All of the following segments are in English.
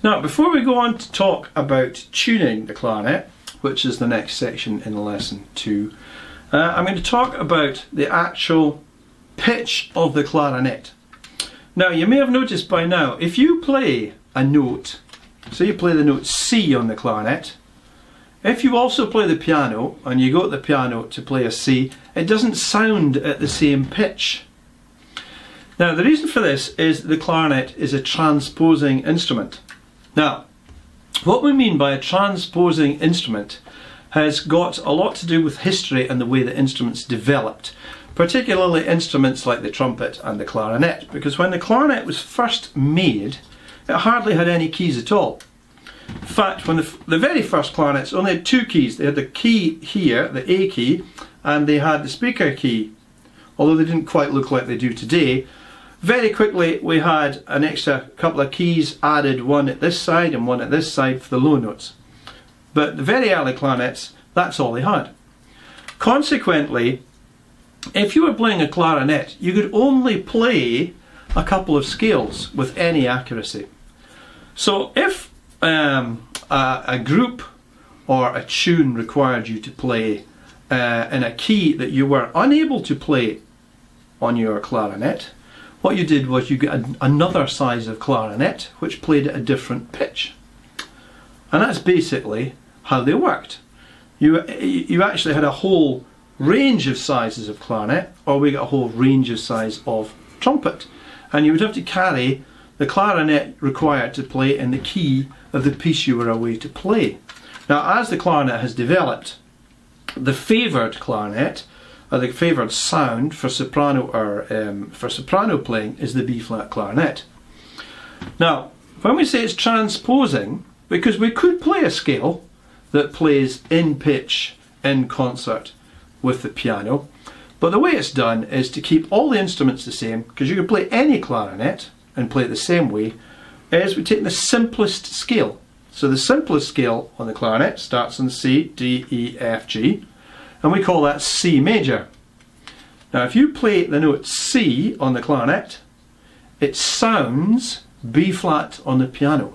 Now, before we go on to talk about tuning the clarinet, which is the next section in lesson 2, I'm going to talk about the actual pitch of the clarinet. Now, you may have noticed by now, if you play a note, so you play the note C on the clarinet, if you also play the piano and you go to the piano to play a C, it doesn't sound at the same pitch. Now, the reason for this is the clarinet is a transposing instrument. Now, what we mean by a transposing instrument has got a lot to do with history and the way the instruments developed, particularly instruments like the trumpet and the clarinet, because when the clarinet was first made, it hardly had any keys at all. In fact, when the very first clarinets only had 2 keys. They had the key here, the A key, and they had the speaker key, although they didn't quite look like they do today. Very quickly we had an extra couple of keys added, one at this side and one at this side for the low notes. But the very early clarinets, that's all they had. Consequently, if you were playing a clarinet, you could only play a couple of scales with any accuracy. So if a group or a tune required you to play in a key that you were unable to play on your clarinet, what you did was you get another size of clarinet which played at a different pitch. And that's basically how they worked. You actually had a whole range of sizes of clarinet, or we got a whole range of size of trumpet. And you would have to carry the clarinet required to play in the key of the piece you were away to play. Now, as the clarinet has developed, the favoured clarinet, or the favoured sound for soprano playing, is the B-flat clarinet. Now, when we say it's transposing, because we could play a scale that plays in pitch in concert with the piano, but the way it's done is to keep all the instruments the same, because you can play any clarinet and play it the same way, is we take the simplest scale. So the simplest scale on the clarinet starts on C, D, E, F, G, and we call that C major. Now, if you play the note C on the clarinet, it sounds B flat on the piano,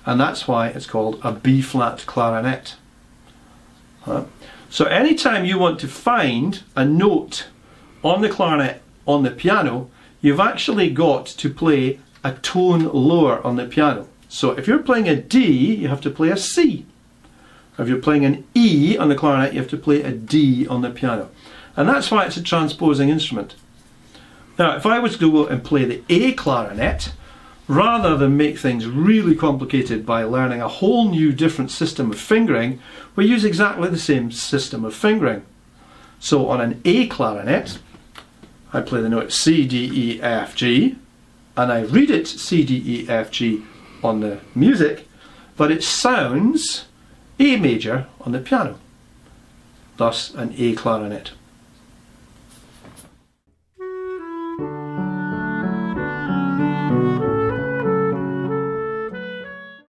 and that's why it's called a B flat clarinet. So anytime you want to find a note on the clarinet on the piano, you've actually got to play a tone lower on the piano. So if you're playing a D, you have to play a C. If you're playing an E on the clarinet, you have to play a D on the piano. And that's why it's a transposing instrument. Now, if I was to go and play the A clarinet, rather than make things really complicated by learning a whole new different system of fingering, we use exactly the same system of fingering. So on an A clarinet, I play the note C, D, E, F, G, and I read it C, D, E, F, G on the music, but it sounds A major on the piano. Thus an A clarinet.